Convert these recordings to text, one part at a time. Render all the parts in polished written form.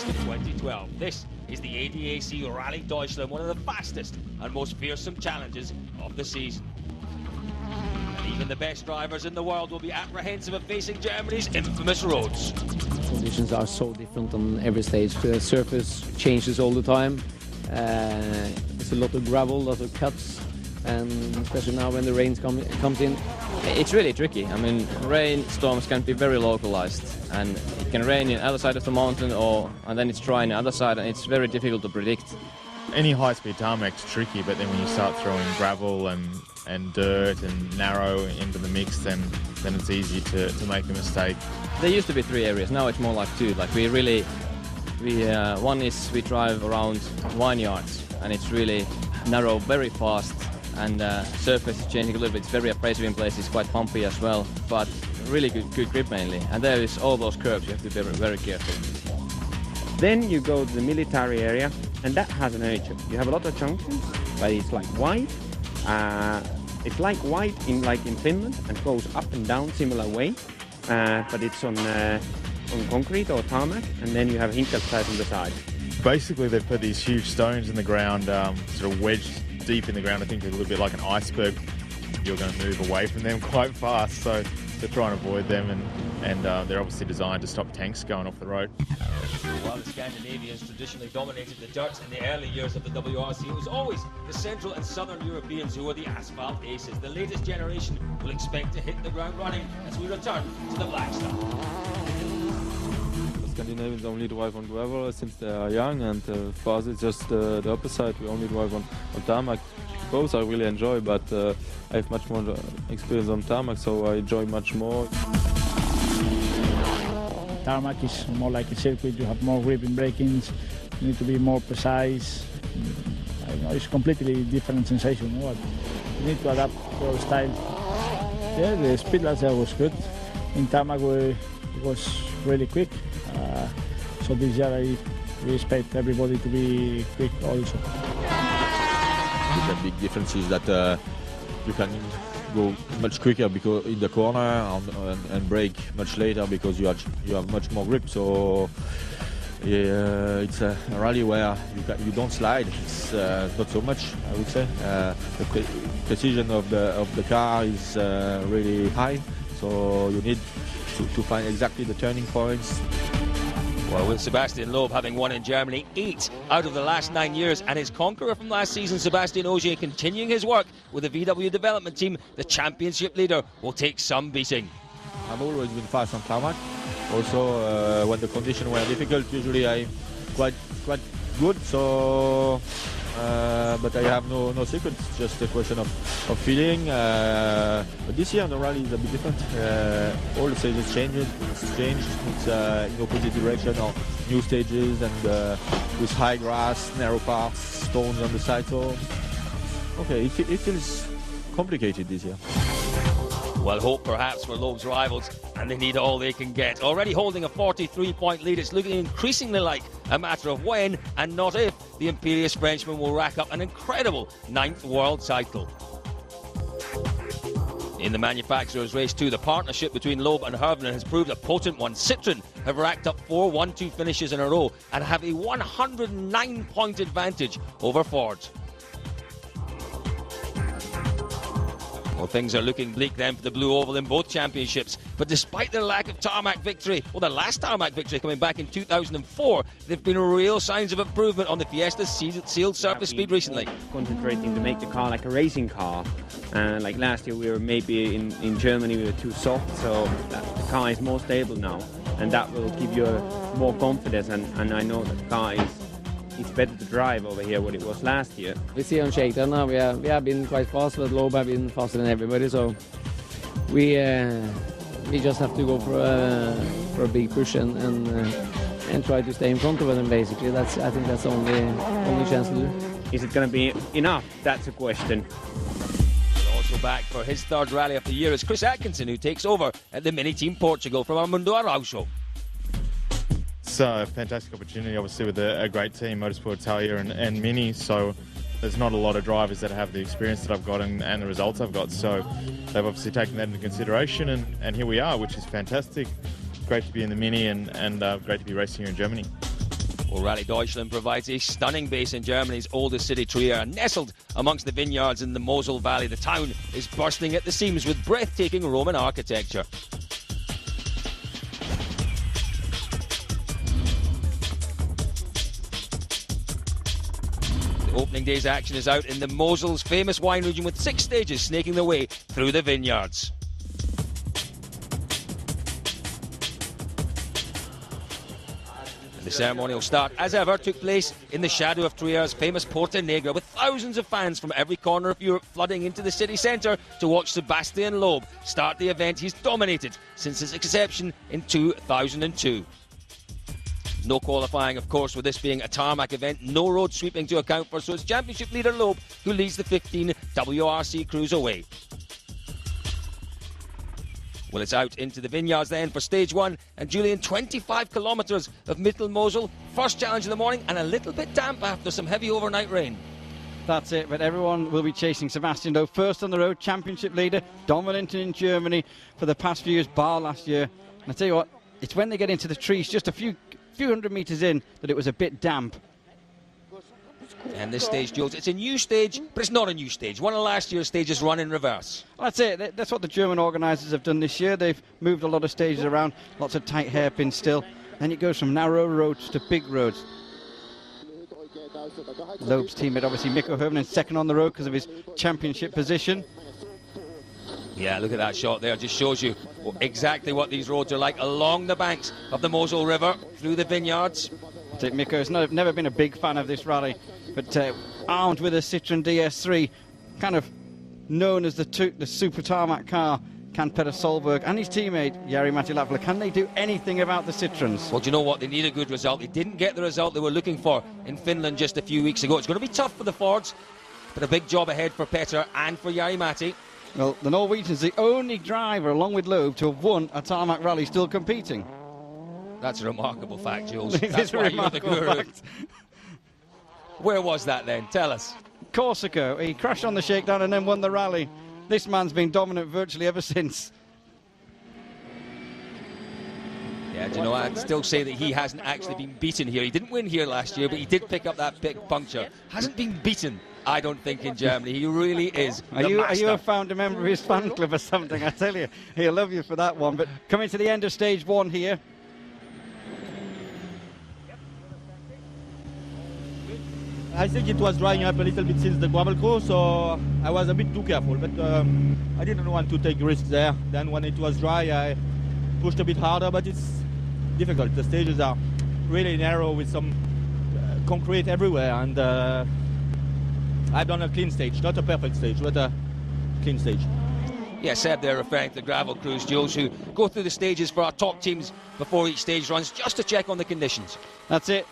raced in 2012. This is the ADAC Rally Deutschland, one of the fastest and most fearsome challenges of the season. And even the best drivers in the world will be apprehensive of facing Germany's infamous roads. Conditions are so different on every stage. The surface changes all the time. There's a lot of gravel, a lot of cuts, and especially now when the rain comes in. It's really tricky. I mean, rainstorms can be very localized, and it can rain in the other side of the mountain, and then it's dry on the other side, and it's very difficult to predict. Any high-speed tarmac's tricky, but then when you start throwing gravel and dirt and narrow into the mix, then it's easy to make a mistake. There used to be 3 areas, now it's more like 2. Like one is we drive around vineyards, and it's really narrow, very fast, and surface is changing a little bit. It's very abrasive in places, quite bumpy as well, but really good grip mainly. And there is all those curves, you have to be very, very careful. Then you go to the military area, and that has an edge. You have a lot of junctions, but it's like wide. It's like white in Finland, and goes up and down similar way, but it's on concrete or tarmac, and then you have hintersides on the side. Basically, they've put these huge stones in the ground, sort of wedged deep in the ground. I think they're a little bit like an iceberg. You're going to move away from them quite fast, so they're trying to avoid them, and they're obviously designed to stop tanks going off the road. While the Scandinavians traditionally dominated the dirt in the early years of the WRC, it was always the Central and Southern Europeans who were the asphalt aces. The latest generation will expect to hit the ground running as we return to the Black Star. Scandinavians only drive on gravel since they are young, and for us it's just the opposite. We only drive on tarmac. Both I really enjoy, but I have much more experience on tarmac, so I enjoy much more. Tarmac is more like a circuit. You have more grip in braking. You need to be more precise. I don't know, it's a completely different sensation. You need to adapt to our style. Yeah, the speed last year was good. In tarmac it was really quick. So this year we expect everybody to be quick also. The big difference is that you can go much quicker because in the corner and brake much later because you have much more grip. So it's a rally where you don't slide. It's not so much, I would say. The precision of the car is really high, so you need to find exactly the turning points. Well, with Sebastian Loeb having won in Germany 8 out of the last 9 years, and his conqueror from last season, Sebastian Ogier, continuing his work with the VW development team, the championship leader will take some beating. I've always been fast on tarmac. Also, when the conditions were difficult, usually I'm quite good. So, but I have no secrets. It's just a question of feeling. But this year the rally is a bit different. All the stages changed. It's in opposite direction or new stages, and with high grass, narrow parts, stones on the side. So, okay, it feels complicated this year. Well, hope perhaps for Loeb's rivals, and they need all they can get. Already holding a 43-point lead, it's looking increasingly like a matter of when and not if the imperious Frenchman will rack up an incredible 9th world title. In the manufacturers' race too, the partnership between Loeb and Hervnen has proved a potent one. Citroën have racked up 4 1-2 finishes in a row and have a 109-point advantage over Ford. Well, things are looking bleak then for the Blue Oval in both championships. But despite their lack of tarmac victory, well, their last tarmac victory coming back in 2004, they've been real signs of improvement on the Fiesta's sealed surface speed recently. Concentrating to make the car like a racing car. Like last year, we were maybe in Germany we were too soft, so the car is more stable now, and that will give you more confidence. And I know that the car it's better to drive over here what it was last year. We see on shakedown now we have been quite fast, but Loeb have been faster than everybody. So we just have to go for a big push and try to stay in front of them. Basically, I think that's the only chance to do. Is it going to be enough? That's a question. Also back for his 3rd rally of the year is Chris Atkinson, who takes over at the Mini Team Portugal from Armando Araujo. It's a fantastic opportunity, obviously, with a great team, Motorsport Italia and Mini. So there's not a lot of drivers that have the experience that I've got and the results I've got. So they've obviously taken that into consideration, and here we are, which is fantastic. Great to be in the Mini and great to be racing here in Germany. Well, Rally Deutschland provides a stunning base in Germany's oldest city, Trier. Nestled amongst the vineyards in the Mosel Valley, the town is bursting at the seams with breathtaking Roman architecture. The opening day's action is out in the Mosel's famous wine region, with 6 stages snaking their way through the vineyards. The ceremonial start, as ever, took place in the shadow of Trier's famous Porta Negra, with thousands of fans from every corner of Europe flooding into the city centre to watch Sebastian Loeb start the event he's dominated since its inception in 2002. No qualifying, of course, with this being a tarmac event, no road sweeping to account for, so it's championship leader Loeb who leads the 15 WRC crews away. Well, it's out into the vineyards then for stage 1, and Julian, 25 kilometres of Mittelmosel. First challenge of the morning, and a little bit damp after some heavy overnight rain. That's it, but everyone will be chasing Sebastian Loeb. First on the road, championship leader, dominant in Germany for the past few years, bar last year. And I tell you what, it's when they get into the trees, just a few hundred metres in, that it was a bit damp. And this stage, Jules, it's a new stage, but it's not a new stage. One of last year's stages run in reverse. Well, that's it. That's what the German organisers have done this year. They've moved a lot of stages around, lots of tight hairpins still. Then it goes from narrow roads to big roads. Loeb's teammate, obviously, Mikko Hirvonen, second on the road because of his championship position. Yeah, look at that shot there. Just shows you exactly what these roads are like along the banks of the Mosel River, through the vineyards. Mikko's never been a big fan of this rally, but armed with a Citroen DS3, kind of known as the super tarmac car, can Petter Solberg and his teammate Jari-Matti Latvala, can they do anything about the Citroens? Well, do you know what? They need a good result. They didn't get the result they were looking for in Finland just a few weeks ago. It's going to be tough for the Fords, but a big job ahead for Petter and for Jari-Matti. Well, the Norwegian's the only driver, along with Loeb, to have won a tarmac rally still competing. That's a remarkable fact, Jules. That's why you're the guru. Fact. Where was that then? Tell us. Corsica. He crashed on the shakedown and then won the rally. This man's been dominant virtually ever since. Yeah, do you know, I'd still say that he hasn't actually been beaten here. He didn't win here last year, but he did pick up that big puncture. Hasn't been beaten, I don't think, in Germany. He really is the master. Are you a founder member of his fan club or something? I tell you, he'll love you for that one. But coming to the end of stage 1 here. I think it was drying up a little bit since the gravel course, so I was a bit too careful, but I didn't want to take risks there. Then when it was dry, I pushed a bit harder, but it's difficult. The stages are really narrow with some concrete everywhere, and I've done a clean stage, not a perfect stage, but a clean stage. Yeah, Seb there referring to the gravel crews, Jules, who go through the stages for our top teams before each stage runs, just to check on the conditions. That's it.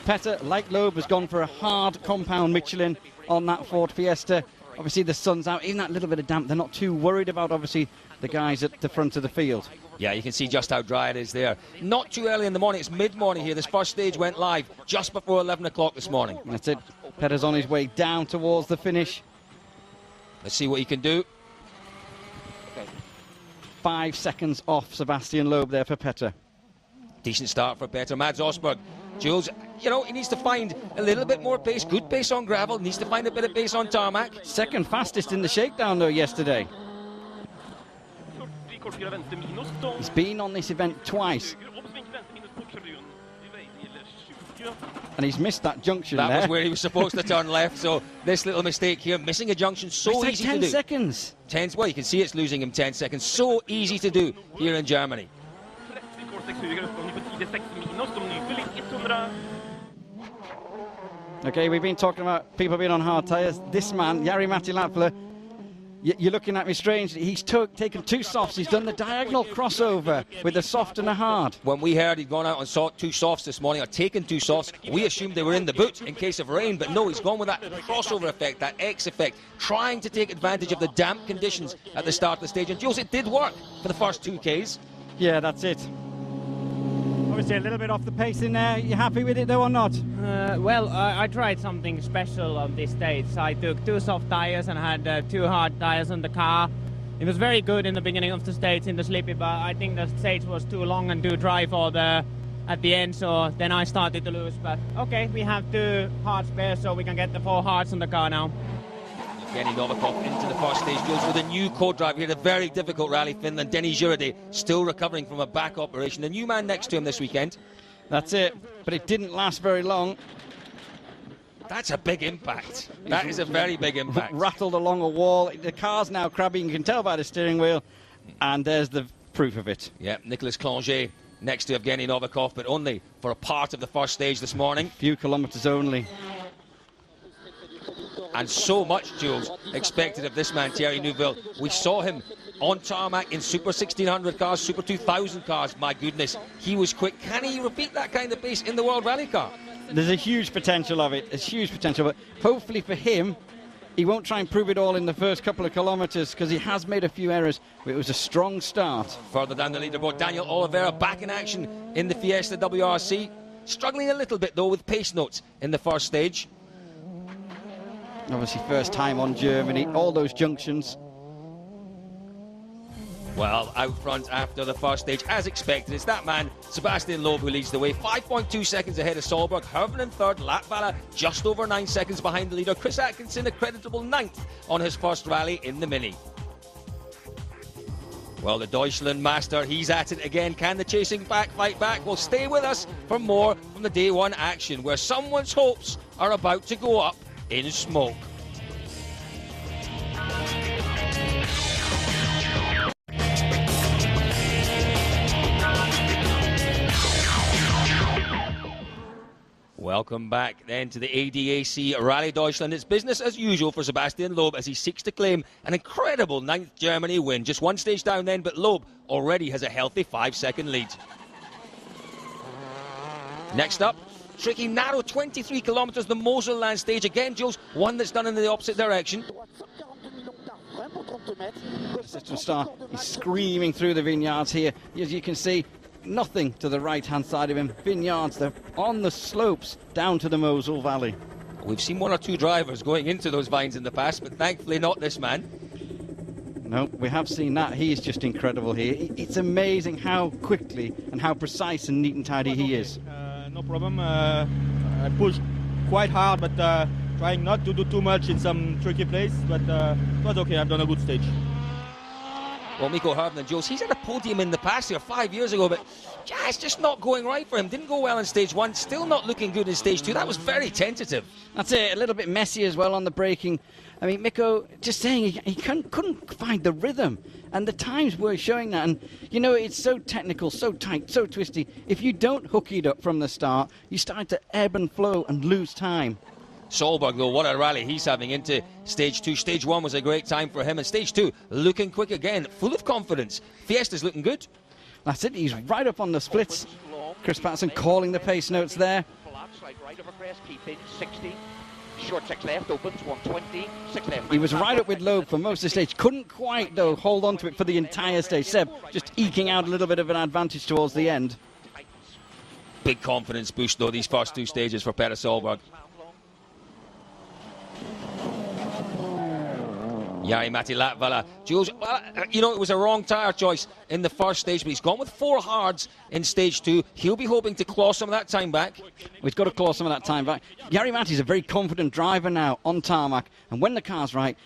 Petter, like Loeb, has gone for a hard compound Michelin on that Ford Fiesta. Obviously the sun's out, even that little bit of damp, they're not too worried about, obviously, the guys at the front of the field. Yeah, you can see just how dry it is there. Not too early in the morning, it's mid-morning here. This first stage went live just before 11 o'clock this morning. That's it. Petter's on his way down towards the finish. Let's see what he can do. 5 seconds off Sebastian Loeb there for Petter. Decent start for Petter. Mads Osberg. Jules, you know, he needs to find a little bit more pace. Good pace on gravel, needs to find a bit of pace on tarmac. Second fastest in the shakedown, though, yesterday. He's been on this event twice. And he's missed that junction there. That was where he was supposed to turn left, so this little mistake here, missing a junction, so easy to do. 10 seconds. Well, you can see it's losing him 10 seconds. So easy to do here in Germany. Okay, we've been talking about people being on hard tyres. This man, Jari-Matti Latvala, you're looking at me strangely. He's taken 2 softs. He's done the diagonal crossover with a soft and a hard. When we heard he'd gone out and sought 2 softs this morning, or taken 2 softs, we assumed they were in the boot in case of rain, but no, he's gone with that crossover effect, that X effect, trying to take advantage of the damp conditions at the start of the stage. And Jules, it did work for the first 2 Ks. Yeah, that's it. Obviously a little bit off the pace in there. You happy with it though or not? Well, I tried something special on this stage. I took 2 soft tires and had 2 hard tires on the car. It was very good in the beginning of the stage in the slippy, but I think the stage was too long and too dry for the at the end, so then I started to lose. But okay, we have 2 hard spares, so we can get the 4 hards on the car now. Evgeny Novikov into the first stage, Jules, with a new co-driver here, a very difficult rally, Finland. Denny Girardi still recovering from a back operation. The new man next to him this weekend. That's it, but it didn't last very long. That's a big impact. That is a very big impact. Rattled along a wall. The car's now crabby, you can tell by the steering wheel, and there's the proof of it. Yeah, Nicolas Clonger next to Evgeny Novikov, but only for a part of the first stage this morning. A few kilometres only. And so much, Jules, expected of this man, Thierry Neuville. We saw him on tarmac in Super 1600 cars, Super 2000 cars. My goodness, he was quick. Can he repeat that kind of pace in the World Rally Car? There's a huge potential of it. There's huge potential, but hopefully for him, he won't try and prove it all in the first couple of kilometres because he has made a few errors, but it was a strong start. Further down the leaderboard, Daniel Oliveira back in action in the Fiesta WRC. Struggling a little bit, though, with pace notes in the first stage. Obviously, first time on Germany, all those junctions. Well, out front after the first stage, as expected, it's that man, Sebastian Loeb, who leads the way. 5.2 seconds ahead of Solberg. Hervinen third, Latvala just over 9 seconds behind the leader. Chris Atkinson, a creditable 9th on his first rally in the Mini. Well, the Deutschland master, he's at it again. Can the chasing back fight back? Well, stay with us for more from the day one action, where someone's hopes are about to go up in smoke. Welcome back then to the ADAC Rally Deutschland. It's business as usual for Sebastian Loeb as he seeks to claim an incredible 9th Germany win. Just one stage down then, but Loeb already has a healthy 5-second lead. Next up, tricky, narrow 23 kilometres, the Moselland stage. Again, Jules, one that's done in the opposite direction. System Star is screaming through the vineyards here. As you can see, nothing to the right-hand side of him. Vineyards, they're on the slopes down to the Mosel Valley. We've seen 1 or 2 drivers going into those vines in the past, but thankfully not this man. No, we have seen that. He is just incredible here. It's amazing how quickly and how precise and neat and tidy he is. No problem. I pushed quite hard, but trying not to do too much in some tricky place. But it was okay. I've done a good stage. Well, Mikko Hervinen, Jules, he's had a podium in the past here 5 years ago, but yeah, it's just not going right for him. Didn't go well in stage 1, still not looking good in stage 2. That was very tentative. That's it, a little bit messy as well on the braking. I mean, Mikko, just saying, he couldn't find the rhythm, and the times were showing that. And, you know, it's so technical, so tight, so twisty. If you don't hook it up from the start, you start to ebb and flow and lose time. Solberg, though, what a rally he's having into stage 2. Stage 1 was a great time for him, and stage 2 looking quick again, full of confidence. Fiesta's looking good. That's it, he's right up on the splits. Chris Patterson calling the pace notes there. Right over crest, keep in 60. Short 6 left, opens 120. 6 left. He was right up with Loeb for most of the stage. Couldn't quite, though, hold on to it for the entire stage. Seb just eking out a little bit of an advantage towards the end. Big confidence boost, though, these first 2 stages for Peter Solberg. Jari-Matti Latvala. Jules, well, you know, it was a wrong tyre choice in the first stage, but he's gone with 4 hards in stage 2. He'll be hoping to claw some of that time back. He's got to claw some of that time back. Jari-Matti's a very confident driver now on tarmac, and when the car's right,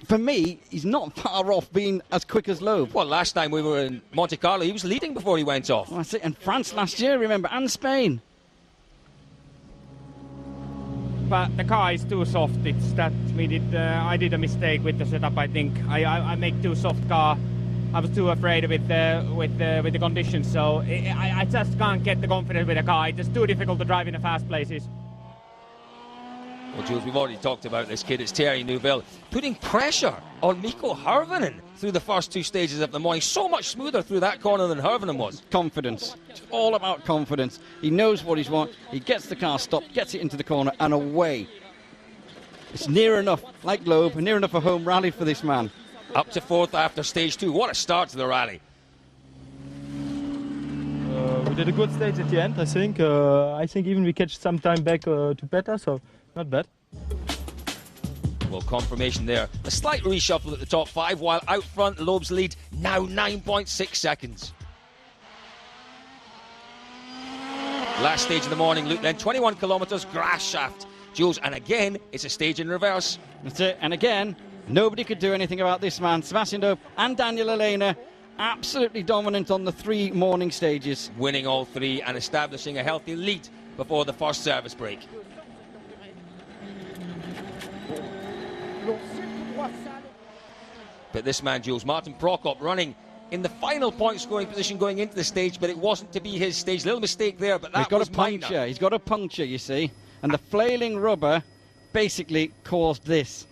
for me, he's not far off being as quick as Loeb. Well, last time we were in Monte Carlo, he was leading before he went off. Well, that's it. And France last year, remember, and Spain. But the car is too soft. It's that we did. I did a mistake with the setup. I think I make too soft car. I was too afraid with the conditions. So I just can't get the confidence with the car. It's just too difficult to drive in the fast places. Well, Jules, we've already talked about this kid. It's Thierry Neuville putting pressure on Mikko Hervinen through the first 2 stages of the morning. So much smoother through that corner than Hervinen was. Confidence. It's all about confidence. He knows what he's want. He gets the car stopped, gets it into the corner, and away. It's near enough, like Loeb, near enough a home rally for this man. Up to 4th after stage 2. What a start to the rally. We did a good stage at the end, I think. I think even we catch some time back to Petter, so not bad. Well, confirmation there. A slight reshuffle at the top 5, while out front, Loeb's lead now 9.6 seconds. Last stage of the morning loop then, 21 kilometres, grass shaft, Jules, and again, it's a stage in reverse. That's it, and again, nobody could do anything about this man. Sebastian Loeb and Daniel Elena, absolutely dominant on the 3 morning stages. Winning all 3 and establishing a healthy lead before the first service break. But this man, Jules, Martin Prokop, running in the final point scoring position going into the stage, but it wasn't to be his stage. Little mistake there, but that was minor. He's got a puncture, you see, and the flailing rubber basically caused this,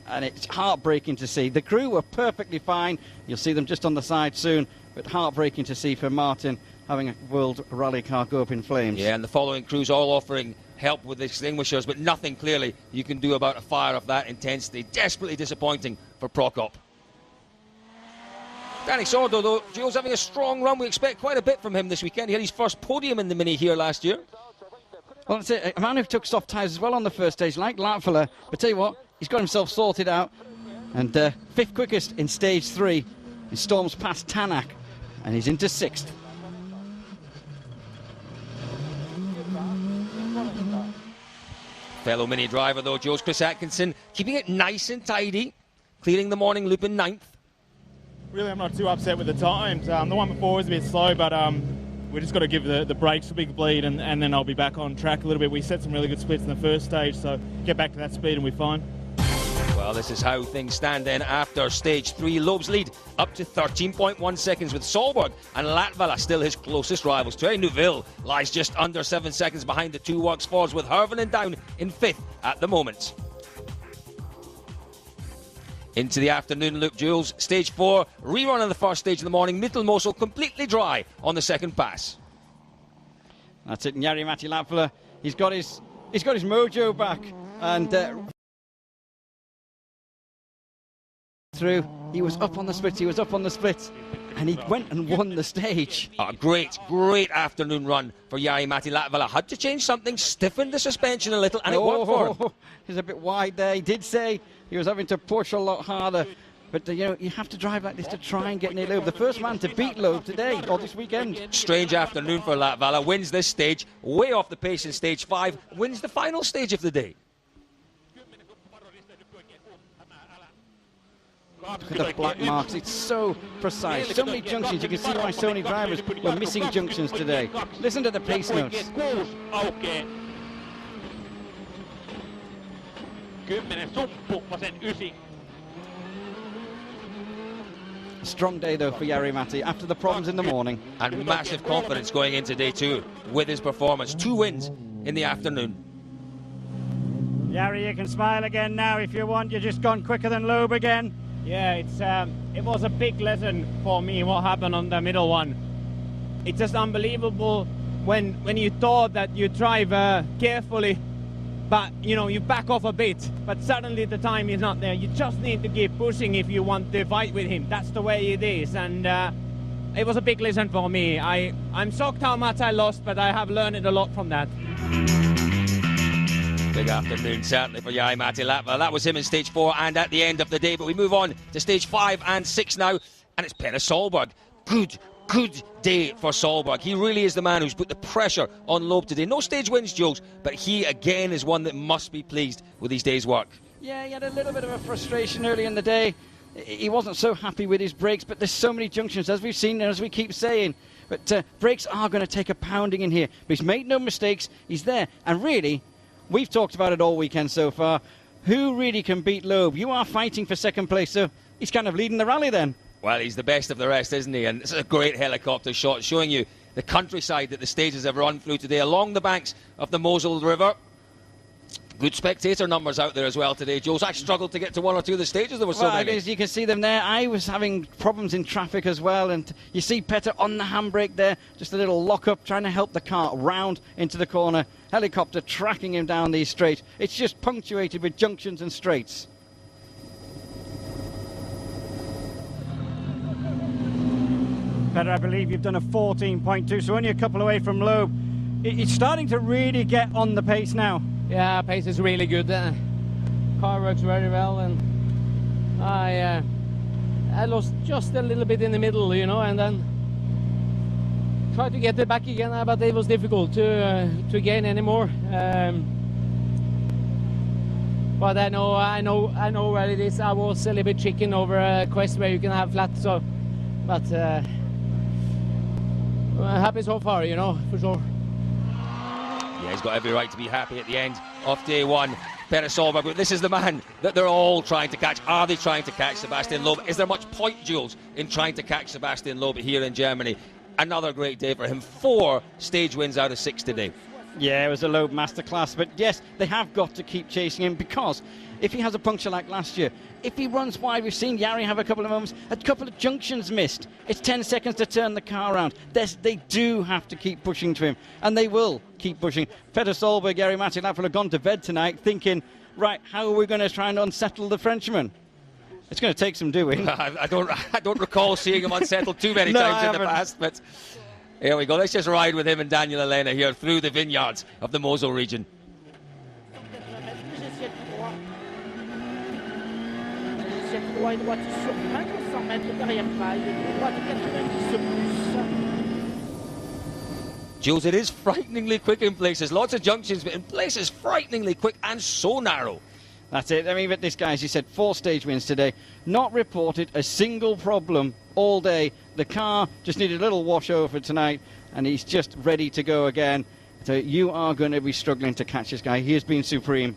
and it's heartbreaking to see. The crew were perfectly fine. You'll see them just on the side soon, but heartbreaking to see for Martin having a World Rally car go up in flames. Yeah, and the following crews all offering help with extinguishers, but nothing clearly you can do about a fire of that intensity. Desperately disappointing for Prokop. Danny Sordo, though, Jules, having a strong run. We expect quite a bit from him this weekend. He had his first podium in the Mini here last year. Well, that's it. A man who took soft tyres as well on the first stage, like Latvala. But tell you what, he's got himself sorted out. And 5th quickest in stage 3. He storms past Tanak, and he's into 6th. Fellow Mini driver, though, Jules, Chris Atkinson, keeping it nice and tidy, clearing the morning loop in 9th. Really, I'm not too upset with the times. The one before was a bit slow, but we just got to give the brakes a big bleed, and then I'll be back on track a little bit. We set some really good splits in the first stage, so get back to that speed and we're fine. Well, this is how things stand then after stage 3. Loeb's lead up to 13.1 seconds with Solberg and Latvala still his closest rivals. Thierry Neuville lies just under 7 seconds behind the 2 works forwards, with Hervinen down in 5th at the moment. Into the afternoon loop, Jules. Stage 4, rerun of the first stage of the morning. Mittelmosel completely dry on the second pass. That's it, Jari-Matti Latvala. He's got his mojo back, and through. He was up on the splits, and he went and won the stage. A great afternoon run for Jari-Matti Latvala. Had to change something, stiffened the suspension a little, and it worked for him. He's a bit wide there. He did say he was having to push a lot harder. But, you have to drive like this to try and get near Loeb. The first man to beat Loeb today, or this weekend. Strange afternoon for Latvala. Wins this stage, way off the pace in stage 5. Wins the final stage of the day. Look at the black marks. It's so precise. So many junctions. You can see why so many drivers were missing junctions today. Listen to the pace notes. Strong day, though, for Jari-Matti after the problems in the morning. And massive confidence going into day 2 with his performance. 2 wins in the afternoon. Jari, you can smile again now if you want. You've just gone quicker than Loeb again. Yeah, it was a big lesson for me what happened on the middle one. It's just unbelievable when you thought that you drive carefully, but you back off a bit, but suddenly the time is not there. You just need to keep pushing if you want to fight with him. That's the way it is, and it was a big lesson for me. I'm shocked how much I lost, but I have learned a lot from that. Big afternoon, certainly, for Jari-Matti Latvala. That was him in stage 4 and at the end of the day. But we move on to stage 5 and 6 now, and it's Petter Solberg. Good day for Solberg. He really is the man who's put the pressure on Loeb today. No stage wins, Jules, but he again is one that must be pleased with his day's work. Yeah, he had a little bit of a frustration early in the day. He wasn't so happy with his brakes, but there's so many junctions, as we've seen and as we keep saying. But brakes are going to take a pounding in here. But he's made no mistakes. He's there. And really, we've talked about it all weekend so far. Who really can beat Loeb? You are fighting for second place, so he's kind of leading the rally then. Well, he's the best of the rest, isn't he? And it's a great helicopter shot showing you the countryside that the stages have run through today along the banks of the Mosel River. Good spectator numbers out there as well today, Jules. I struggled to get to 1 or 2 of the stages. There were so many. You can see them there. I was having problems in traffic as well, and you see Petter on the handbrake there, just a little lock-up, trying to help the car round into the corner. Helicopter tracking him down these straights. It's just punctuated with junctions and straights. Petter, I believe you've done a 14.2, so only a couple away from Loeb. It's starting to really get on the pace now. Yeah, pace is really good. Car works very well, and I lost just a little bit in the middle, and then tried to get it back again, but it was difficult to gain any more. But I know where it is. I was a little bit chicken over a quest where you can have flat. So, but happy so far, you know, for sure. Yeah, he's got every right to be happy at the end of day one. Petter Solberg, but this is the man that they're all trying to catch. Are they trying to catch Sebastian Loeb? Is there much point, Jules, in trying to catch Sebastian Loeb here in Germany? Another great day for him. 4 stage wins out of 6 today. Yeah, it was a Loeb masterclass, but yes, they have got to keep chasing him, because if he has a puncture like last year, if he runs wide, we've seen Jari have a couple of moments, a couple of junctions missed. It's 10 seconds to turn the car around. They do have to keep pushing to him, and they will keep pushing. Petter Solberg, Jari-Matti Latvala have gone to bed tonight thinking, right, how are we going to try and unsettle the Frenchman? It's going to take some doing. I don't recall seeing him unsettled too many times in the past, but here we go. Let's just ride with him and Daniel Elena here through the vineyards of the Mosel region. Jules, it is frighteningly quick in places. Lots of junctions, but in places frighteningly quick and so narrow. That's it. I mean, but this guy, as you said, 4 stage wins today. Not reported a single problem all day. The car just needed a little wash over tonight, and he's just ready to go again. So you are going to be struggling to catch this guy. He has been supreme.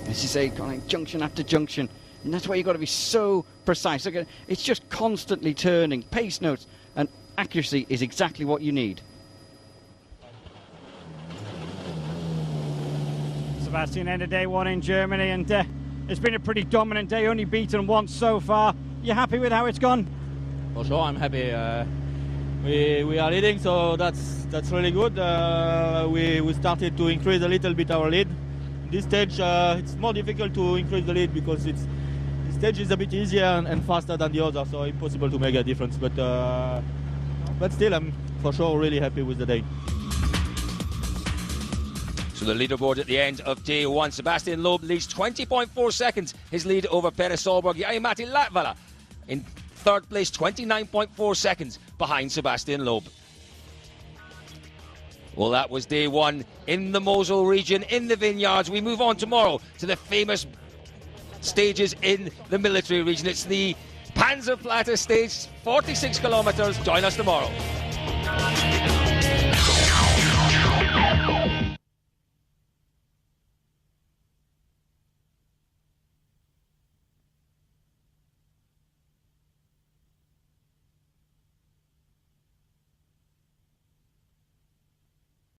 As you say, junction after junction. And that's why you've got to be so precise. Look, it's just constantly turning. Pace notes and accuracy is exactly what you need. Sebastian ended day 1 in Germany, and it's been a pretty dominant day, only beaten once so far. You happy with how it's gone? For sure, I'm happy. We are leading, so that's really good. We started to increase a little bit our lead. This stage, it's more difficult to increase the lead because the stage is a bit easier and faster than the other, so impossible to make a difference. But still, I'm for sure really happy with the day. So the leaderboard at the end of day 1. Sebastian Loeb leads 20.4 seconds. His lead over Petter Solberg. Jari-Matti Latvala in 3rd place, 29.4 seconds behind Sebastian Loeb. Well, that was day 1 in the Mosel region, in the vineyards. We move on tomorrow to the famous stages in the military region. It's the Panzerplatte stage, 46 kilometres. Join us tomorrow.